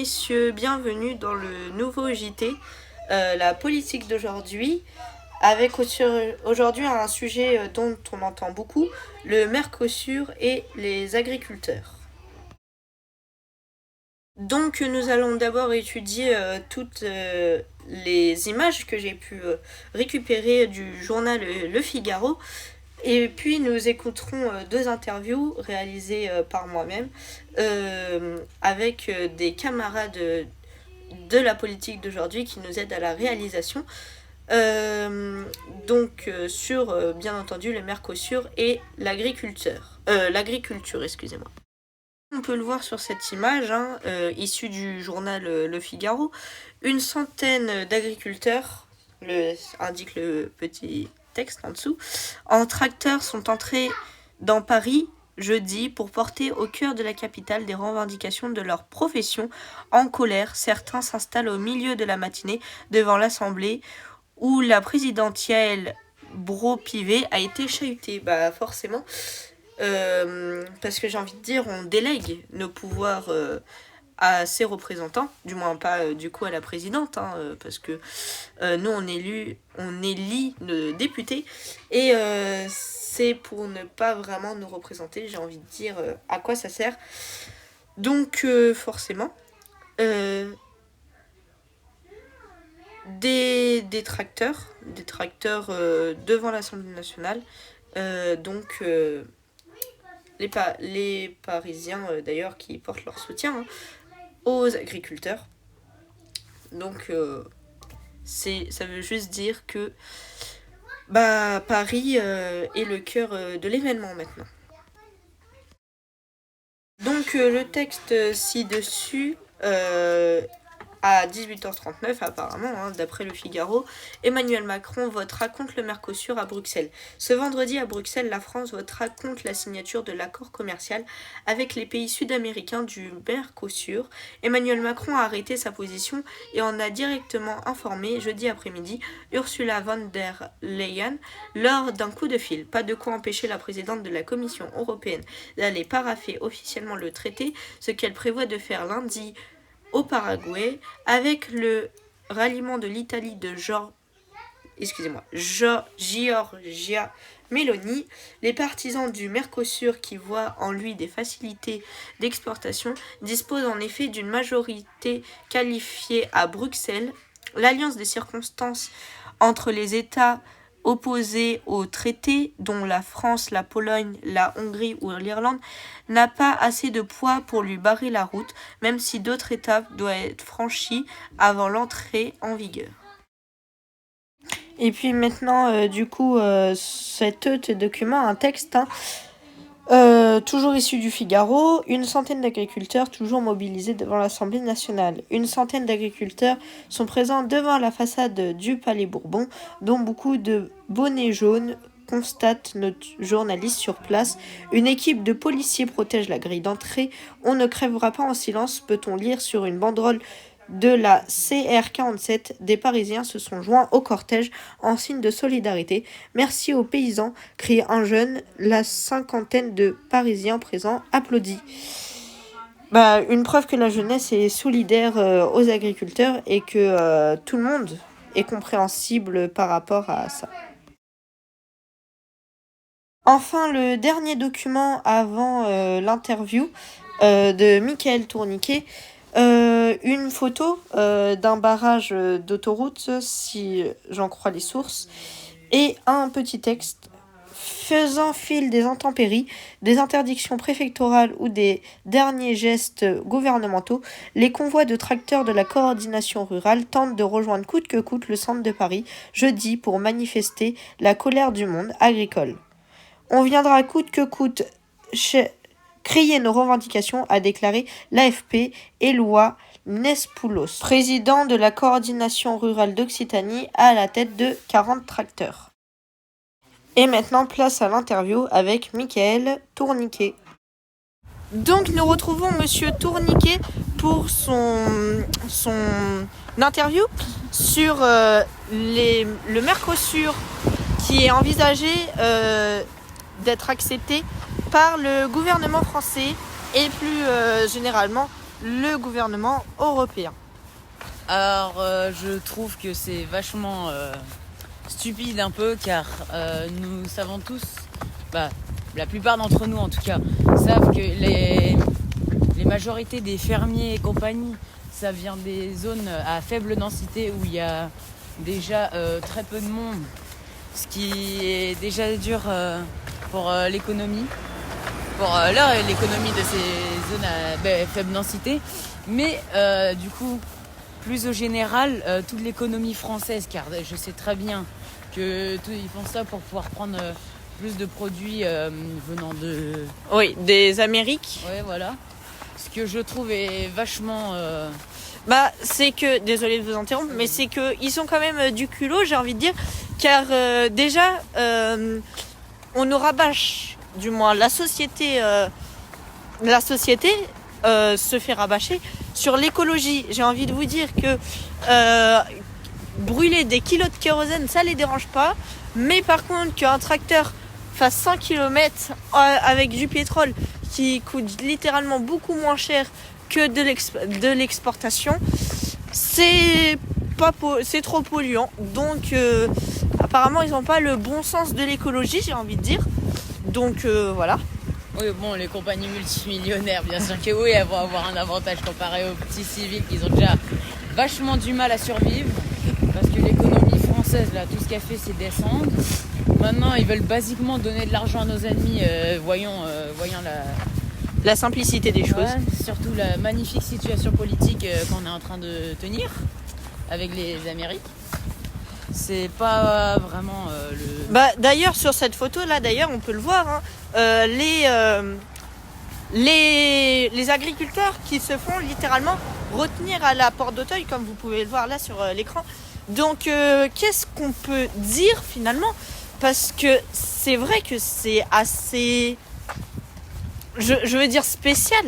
messieurs, bienvenue dans le nouveau JT, la politique d'aujourd'hui, avec aujourd'hui un sujet dont on entend beaucoup, le Mercosur et les agriculteurs. Donc nous allons d'abord étudier toutes les images que j'ai pu récupérer du journal Le Figaro. Et puis nous écouterons deux interviews réalisées par moi-même avec des camarades de la politique d'aujourd'hui qui nous aident à la réalisation. Sur bien entendu le Mercosur et l'agriculture, excusez-moi. On peut le voir sur cette image, issue du journal Le Figaro. Une centaine d'agriculteurs, indique le petit texte en dessous, en tracteur sont entrés dans Paris jeudi pour porter au cœur de la capitale des revendications de leur profession. En colère, certains s'installent au milieu de la matinée devant l'Assemblée où la présidentielle Braun-Pivet a été chahutée. Forcément, parce que j'ai envie de dire, on délègue nos pouvoirs à ses représentants, du moins pas du coup à la présidente, parce que nous on élit nos députés et c'est pour ne pas vraiment nous représenter, j'ai envie de dire à quoi ça sert. Donc forcément des tracteurs devant l'Assemblée nationale, les Parisiens d'ailleurs qui portent leur soutien aux agriculteurs. Donc ça veut juste dire que Paris est le cœur de l'événement maintenant. Donc le texte ci-dessus, à 18h39 apparemment, d'après le Figaro, Emmanuel Macron votera contre le Mercosur à Bruxelles. Ce vendredi à Bruxelles, la France votera contre la signature de l'accord commercial avec les pays sud-américains du Mercosur. Emmanuel Macron a arrêté sa position et en a directement informé jeudi après-midi Ursula von der Leyen lors d'un coup de fil. Pas de quoi empêcher la présidente de la Commission européenne d'aller parapher officiellement le traité, ce qu'elle prévoit de faire lundi au Paraguay, avec le ralliement de l'Italie de Giorgia Meloni. Les partisans du Mercosur qui voient en lui des facilités d'exportation disposent en effet d'une majorité qualifiée à Bruxelles. L'alliance des circonstances entre les États opposés au traité, dont la France, la Pologne, la Hongrie ou l'Irlande, n'a pas assez de poids pour lui barrer la route, même si d'autres étapes doivent être franchies avant l'entrée en vigueur. Et puis maintenant, cet document, un texte, toujours issu du Figaro, une centaine d'agriculteurs toujours mobilisés devant l'Assemblée nationale. Une centaine d'agriculteurs sont présents devant la façade du Palais Bourbon, dont beaucoup de bonnets jaunes, constate notre journaliste sur place. Une équipe de policiers protège la grille d'entrée. On ne crèvera pas en silence, peut-on lire sur une banderole de la CR47. Des Parisiens se sont joints au cortège en signe de solidarité. Merci aux paysans, crie un jeune. La cinquantaine de Parisiens présents applaudit. Une preuve que la jeunesse est solidaire aux agriculteurs et que tout le monde est compréhensible par rapport à ça. Enfin, le dernier document avant l'interview de Mickaël Tourniquet, une photo d'un barrage d'autoroute, si j'en crois les sources, et un petit texte faisant fi des intempéries, des interdictions préfectorales ou des derniers gestes gouvernementaux. Les convois de tracteurs de la coordination rurale tentent de rejoindre coûte que coûte le centre de Paris jeudi pour manifester la colère du monde agricole. On viendra coûte que coûte crier nos revendications, a déclaré l'AFP Éloi Nespoulos, président de la coordination rurale d'Occitanie, à la tête de 40 tracteurs. Et maintenant, place à l'interview avec Mickaël Tourniquet. Donc nous retrouvons Monsieur Tourniquet pour son interview sur le Mercosur qui est envisagé d'être accepté par le gouvernement français et plus généralement le gouvernement européen? Alors, je trouve que c'est vachement stupide un peu, car nous savons tous, la plupart d'entre nous en tout cas, savent que les majorités des fermiers et compagnie, ça vient des zones à faible densité où il y a déjà très peu de monde, ce qui est déjà dur pour l'économie, l'économie de ces zones à faible densité. Mais du coup, plus au général, toute l'économie française, car je sais très bien qu'ils font ça pour pouvoir prendre plus de produits venant de... Oui, des Amériques. Ouais, voilà. Ce que je trouve est vachement... c'est que, désolé de vous interrompre, mais c'est que ils sont quand même du culot, j'ai envie de dire, car déjà, on nous rabâche, du moins la société se fait rabâcher sur l'écologie. J'ai envie de vous dire que brûler des kilos de kérosène, ça les dérange pas, mais par contre qu'un tracteur fasse 100 km avec du pétrole qui coûte littéralement beaucoup moins cher que de l'exportation, c'est trop polluant. Donc apparemment ils n'ont pas le bon sens de l'écologie, j'ai envie de dire. Donc voilà. Oui, bon, les compagnies multimillionnaires, bien sûr que oui, elles vont avoir un avantage comparé aux petits civils qui ont déjà vachement du mal à survivre, parce que l'économie française, là, tout ce qu'elle fait, c'est descendre. Maintenant, ils veulent basiquement donner de l'argent à nos ennemis, voyant la simplicité des choses. Ouais, surtout la magnifique situation politique qu'on est en train de tenir avec les Amériques. C'est pas vraiment D'ailleurs, sur cette photo là, on peut le voir, hein, les agriculteurs qui se font littéralement retenir à la porte d'Auteuil, comme vous pouvez le voir là sur l'écran. Donc qu'est-ce qu'on peut dire finalement? Parce que c'est vrai que c'est assez, je veux dire, spécial.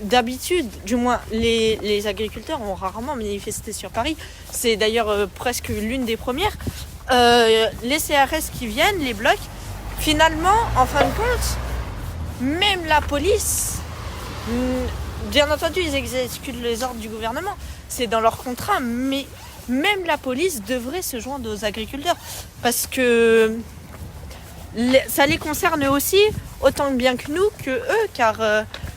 D'habitude, du moins, les agriculteurs ont rarement manifesté sur Paris. C'est d'ailleurs presque l'une des premières. Les CRS qui viennent, les blocs, finalement, en fin de compte, même la police, bien entendu, ils exécutent les ordres du gouvernement. C'est dans leur contrat, mais même la police devrait se joindre aux agriculteurs. Parce que ça les concerne aussi, autant bien que nous, que eux, car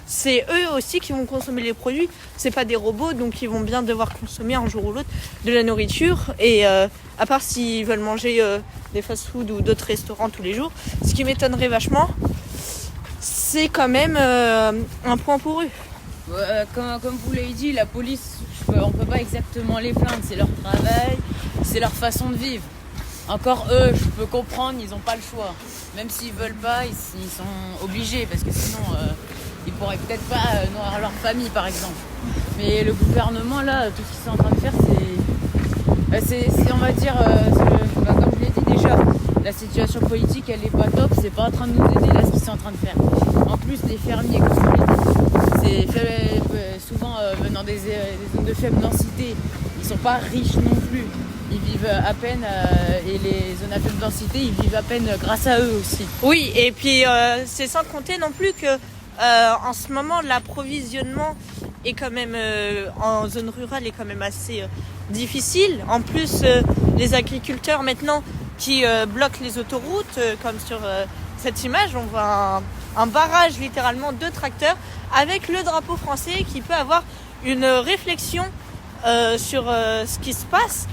c'est eux aussi qui vont consommer les produits. C'est pas des robots, donc ils vont bien devoir consommer un jour ou l'autre de la nourriture. Et à part s'ils veulent manger des fast-food ou d'autres restaurants tous les jours, ce qui m'étonnerait vachement, c'est quand même un point pour eux. Comme vous l'avez dit, la police, on peut pas exactement les plaindre. C'est leur travail, c'est leur façon de vivre. Encore eux, je peux comprendre, ils n'ont pas le choix. Même s'ils veulent pas, ils sont obligés, parce que sinon, ils pourraient peut-être pas nourrir leur famille, par exemple. Mais le gouvernement, là, tout ce qu'ils sont en train de faire, c'est on va dire, comme je l'ai dit déjà, la situation politique, elle est pas top. C'est pas en train de nous aider, là, ce qu'ils sont en train de faire. En plus, les fermiers, comme je l'ai dit, c'est souvent venant des zones de faible densité. Ils sont pas riches non plus. Ils vivent à peine, et les zones à faible densité, ils vivent à peine grâce à eux aussi. Oui, et puis c'est sans compter non plus que en ce moment, l'approvisionnement est quand même en zone rurale est quand même assez difficile. En plus, les agriculteurs maintenant qui bloquent les autoroutes, comme sur cette image, on voit un barrage littéralement de tracteurs avec le drapeau français qui peut avoir une réflexion sur ce qui se passe.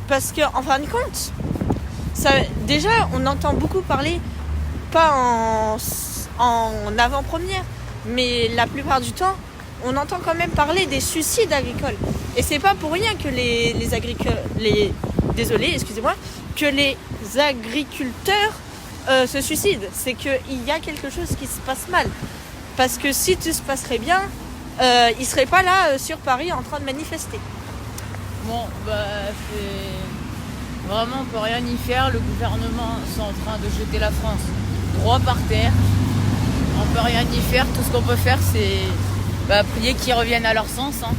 Parce qu'en fin de compte, déjà, on entend beaucoup parler, pas en avant-première, mais la plupart du temps, on entend quand même parler des suicides agricoles. Et c'est pas pour rien que que les agriculteurs se suicident. C'est qu'il y a quelque chose qui se passe mal. Parce que si tout se passerait bien, ils seraient pas là sur Paris en train de manifester. Bon, c'est vraiment, on peut rien y faire. Le gouvernement est en train de jeter la France droit par terre. On peut rien y faire. Tout ce qu'on peut faire, c'est prier qu'ils reviennent à leur sens. Hein.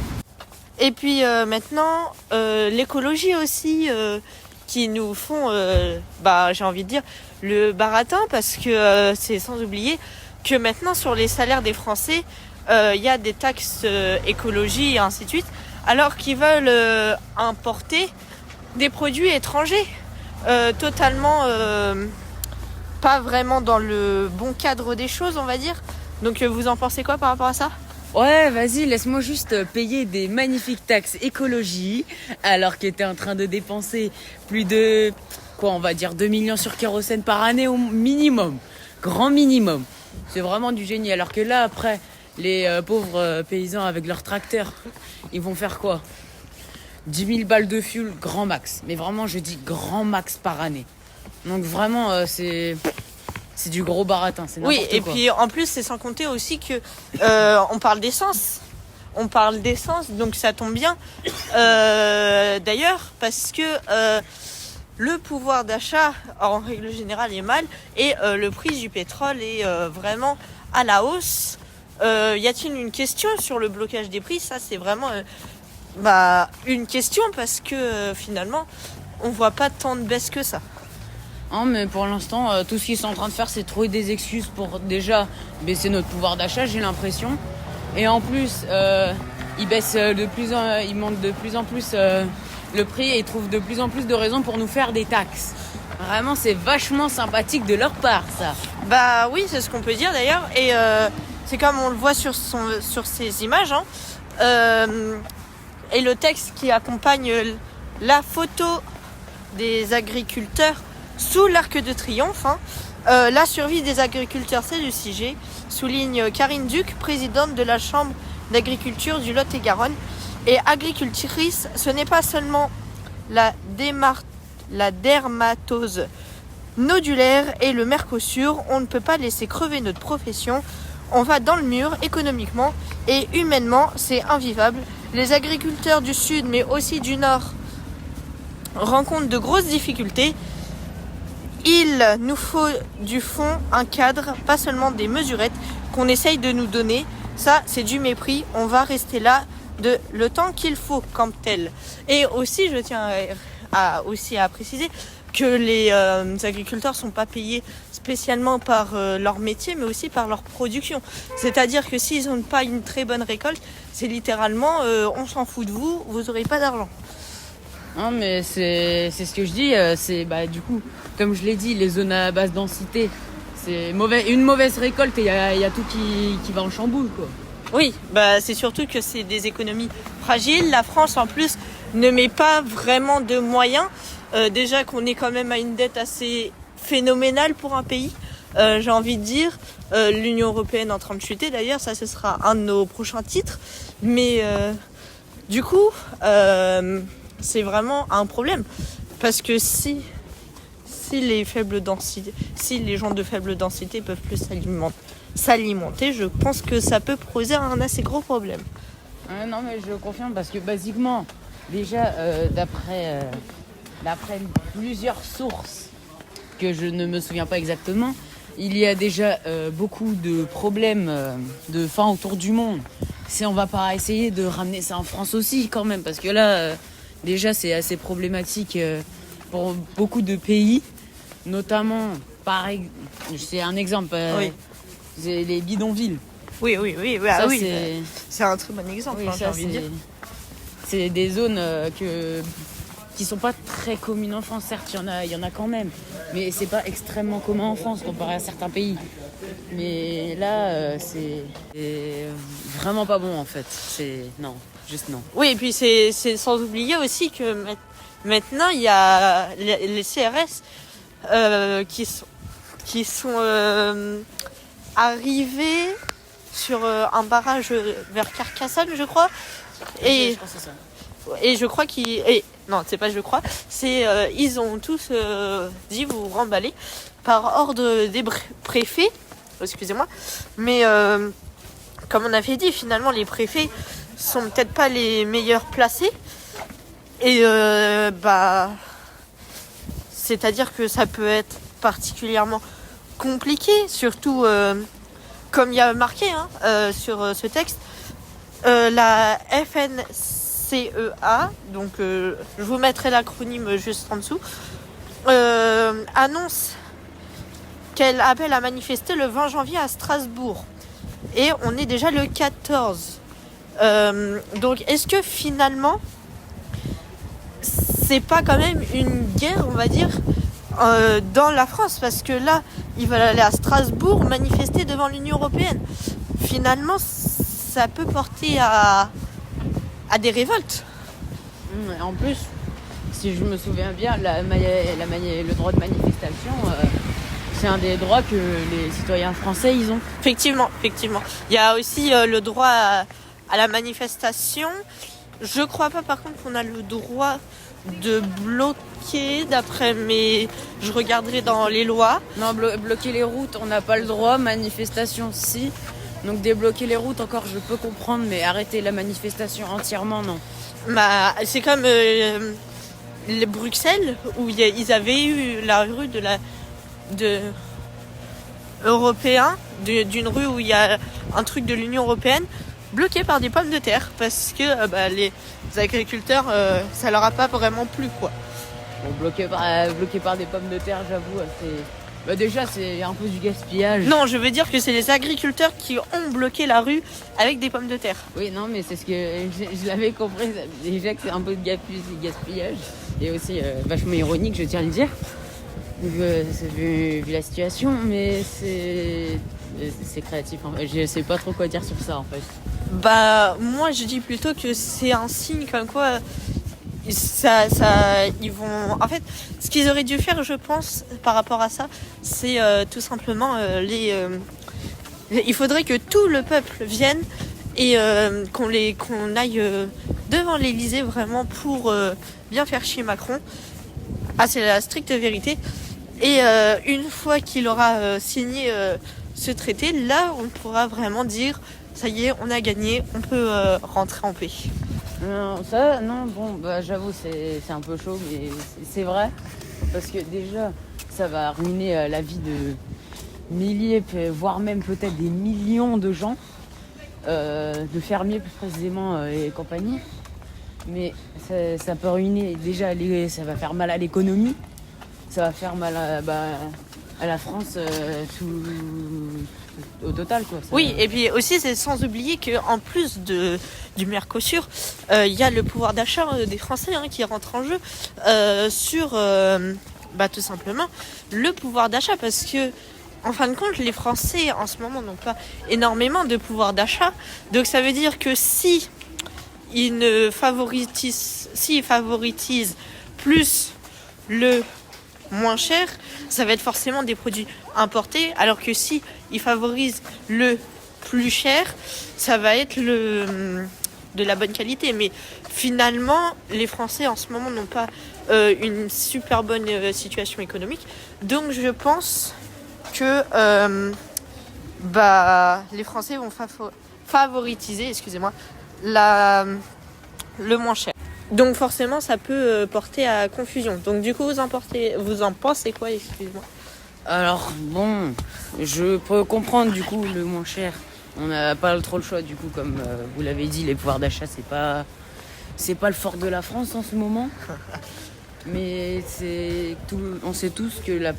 Et puis maintenant, l'écologie aussi, qui nous font, j'ai envie de dire, le baratin, parce que c'est sans oublier que maintenant, sur les salaires des Français, il y a des taxes écologie et ainsi de suite, alors qu'ils veulent importer des produits étrangers totalement pas vraiment dans le bon cadre des choses, on va dire. Donc vous en pensez quoi par rapport à ça ? Ouais, vas-y, laisse-moi juste payer des magnifiques taxes écologie, alors que t'es en train de dépenser plus de, on va dire 2 millions sur kérosène par année au minimum. Grand minimum. C'est vraiment du génie. Alors que là, après, les pauvres paysans avec leurs tracteurs, ils vont faire quoi ? 10 000 balles de fuel, grand max. Mais vraiment, je dis grand max par année. Donc vraiment, c'est du gros baratin, c'est n'importe quoi. Oui, et puis en plus, c'est sans compter aussi que on parle d'essence. On parle d'essence, donc ça tombe bien. D'ailleurs, parce que le pouvoir d'achat, en règle générale, est mal et le prix du pétrole est vraiment à la hausse. Y a-t-il une question sur le blocage des prix ? Ça, c'est vraiment une question parce que finalement, on voit pas tant de baisse que ça. Non, mais pour l'instant, tout ce qu'ils sont en train de faire, c'est trouver des excuses pour déjà baisser notre pouvoir d'achat, j'ai l'impression. Et en plus, ils montent de plus en plus le prix et ils trouvent de plus en plus de raisons pour nous faire des taxes. Vraiment, c'est vachement sympathique de leur part, ça. Bah oui, c'est ce qu'on peut dire d'ailleurs. Et c'est comme on le voit sur ces images. Et le texte qui accompagne la photo des agriculteurs sous l'Arc de Triomphe. La survie des agriculteurs, c'est le sujet, souligne Karine Duc, présidente de la Chambre d'agriculture du Lot-et-Garonne. Et agricultrice, ce n'est pas seulement la dermatose nodulaire et le Mercosur. On ne peut pas laisser crever notre profession. On va dans le mur économiquement et humainement, c'est invivable. Les agriculteurs du Sud, mais aussi du Nord, rencontrent de grosses difficultés. Il nous faut du fond, un cadre, pas seulement des mesurettes qu'on essaye de nous donner. Ça, c'est du mépris. On va rester là le temps qu'il faut comme tel. Et aussi, je tiens à préciser que les agriculteurs sont pas payés spécialement par leur métier, mais aussi par leur production. C'est-à-dire que s'ils n'ont pas une très bonne récolte, c'est littéralement on s'en fout de vous, vous n'aurez pas d'argent. Non, mais c'est ce que je dis, du coup, comme je l'ai dit, les zones à basse densité, c'est une mauvaise récolte et il y a tout qui va en chamboule, quoi. Oui, c'est surtout que c'est des économies fragiles. La France, en plus, ne met pas vraiment de moyens. Déjà qu'on est quand même à une dette assez phénoménale pour un pays. J'ai envie de dire, l'Union européenne est en train de chuter. D'ailleurs, ça, ce sera un de nos prochains titres. Mais du coup, c'est vraiment un problème. Parce que si les gens de faible densité peuvent plus s'alimenter, je pense que ça peut poser un assez gros problème. Non, mais je confirme parce que basiquement, déjà, d'après plusieurs sources que je ne me souviens pas exactement, il y a déjà beaucoup de problèmes de faim autour du monde. Si on va pas essayer de ramener ça en France aussi quand même, parce que là, déjà c'est assez problématique pour beaucoup de pays, notamment, c'est un exemple, oui. C'est les bidonvilles. Oui, ça, oui. C'est un très bon exemple, oui, j'ai envie de dire. C'est des zones qui sont pas très communes en France, certes, il y en a quand même, mais c'est pas extrêmement commun en France comparé à certains pays. Mais là, c'est vraiment pas bon en fait. Non. Oui, et puis c'est sans oublier aussi que maintenant il y a les CRS qui sont arrivés sur un barrage vers Carcassonne, je crois. Et je crois que c'est ça. Et je crois ils ont tous dit vous remballer par ordre des préfets. Excusez-moi, mais comme on avait dit, finalement les préfets sont peut-être pas les meilleurs placés. Et c'est-à-dire que ça peut être particulièrement compliqué, surtout comme il y a marqué sur ce texte, la FNCEA, donc je vous mettrai l'acronyme juste en dessous, annonce qu'elle appelle à manifester le 20 janvier à Strasbourg. et on est déjà le 14. Donc est-ce que finalement c'est pas quand même une guerre, on va dire, dans la France, parce que là ils veulent aller à Strasbourg manifester devant l'Union Européenne. Finalement ça peut porter à des révoltes. En plus, si je me souviens bien, le droit de manifestation, c'est un des droits que les citoyens français ils ont. Effectivement. Il y a aussi le droit à la manifestation. Je crois pas par contre qu'on a le droit de bloquer, d'après mes... Je regarderai dans les lois. Non, bloquer les routes, on n'a pas le droit. Manifestation, si. Donc débloquer les routes, encore je peux comprendre, mais arrêter la manifestation entièrement, non. C'est comme Bruxelles, où ils avaient eu la rue d'une rue où il y a un truc de l'Union Européenne bloqué par des pommes de terre, parce que les agriculteurs, ça leur a pas vraiment plu, quoi. Bon, bloqué par des pommes de terre, j'avoue, déjà c'est un peu du gaspillage. Non, je veux dire que c'est les agriculteurs qui ont bloqué la rue avec des pommes de terre. Oui, non, mais c'est ce que je l'avais compris, déjà que c'est un peu de gaspillage, et aussi vachement ironique, je tiens à le dire, vu la situation, mais c'est créatif, en fait. Je sais pas trop quoi dire sur ça, en fait. Moi je dis plutôt que c'est un signe comme quoi ils vont... En fait, ce qu'ils auraient dû faire, je pense, par rapport à ça, c'est tout simplement il faudrait que tout le peuple vienne et qu'on aille devant l'Elysée vraiment pour bien faire chier Macron. C'est la stricte vérité. Et une fois qu'il aura signé ce traité, là on pourra vraiment dire ça y est, on a gagné, on peut rentrer en paix. J'avoue, c'est un peu chaud, mais c'est vrai. Parce que déjà, ça va ruiner la vie de milliers, voire même peut-être des millions de gens, de fermiers plus précisément et compagnie. Mais ça peut ruiner, déjà, ça va faire mal à l'économie, ça va faire mal à la France au total, quoi. Oui, et puis aussi c'est sans oublier qu'en plus du Mercosur, il y a le pouvoir d'achat des Français qui rentre en jeu sur tout simplement le pouvoir d'achat, parce que en fin de compte les Français en ce moment n'ont pas énormément de pouvoir d'achat, donc ça veut dire que s'ils favorisent plus le moins cher, ça va être forcément des produits importés, alors que si ils favorisent le plus cher, ça va être de la bonne qualité. Mais finalement, les Français en ce moment n'ont pas une super bonne situation économique, donc je pense que les Français vont favoriser, le moins cher. Donc forcément, ça peut porter à confusion. Donc du coup, vous en pensez quoi, excusez-moi? Alors bon, je peux comprendre du coup le moins cher. On n'a pas trop le choix du coup, comme vous l'avez dit, les pouvoirs d'achat, c'est pas le fort de la France en ce moment. Mais on sait tous que la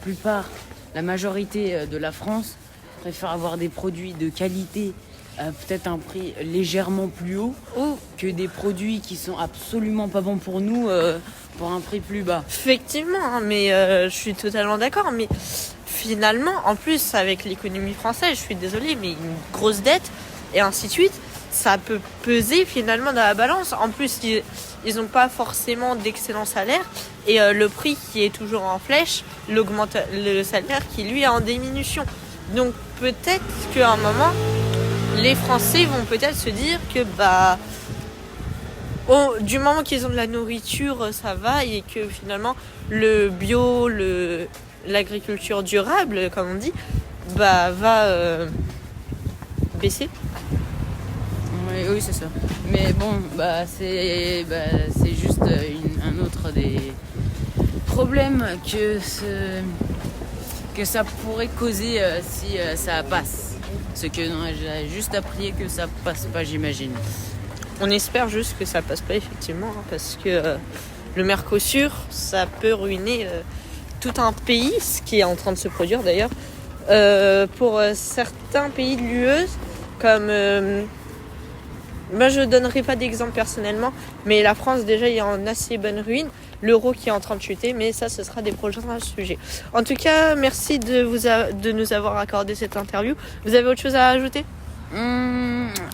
majorité de la France préfère avoir des produits de qualité, peut-être un prix légèrement plus haut, que des produits qui sont absolument pas bons pour nous pour un prix plus bas. Effectivement, mais je suis totalement d'accord. Mais finalement, en plus, avec l'économie française, je suis désolée, mais une grosse dette et ainsi de suite, ça peut peser finalement dans la balance. En plus, ils n'ont pas forcément d'excellents salaires et le prix qui est toujours en flèche, le salaire qui lui est en diminution. Donc peut-être qu'à un moment, les Français vont peut-être se dire que du moment qu'ils ont de la nourriture, ça va, et que finalement le bio, l'agriculture durable, comme on dit, va baisser. Oui, c'est ça. Mais bon, c'est juste un autre des problèmes que ça pourrait causer si ça passe. Ce que j'ai juste appris que ça passe pas, j'imagine. On espère juste que ça passe pas, effectivement, parce que le Mercosur, ça peut ruiner tout un pays, ce qui est en train de se produire d'ailleurs. Pour certains pays de l'UE, comme... Moi, je donnerai pas d'exemple personnellement, mais la France, déjà, est en assez bonne ruine. L'euro qui est en train de chuter, mais ça, ce sera des prochains sujets. En tout cas, merci de nous avoir accordé cette interview. Vous avez autre chose à ajouter ?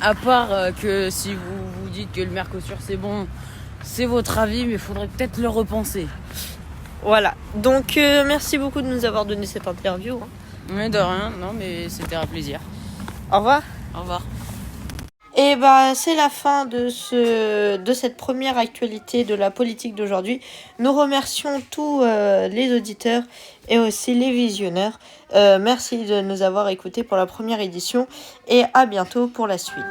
À part que si vous dites que le Mercosur c'est bon, c'est votre avis, mais il faudrait peut-être le repenser. Voilà. Donc, merci beaucoup de nous avoir donné cette interview. Mais de rien, non, mais c'était un plaisir. Au revoir. Au revoir. Et c'est la fin de cette première actualité de la politique d'aujourd'hui. Nous remercions tous les auditeurs et aussi les visionneurs. Merci de nous avoir écoutés pour la première édition et à bientôt pour la suite.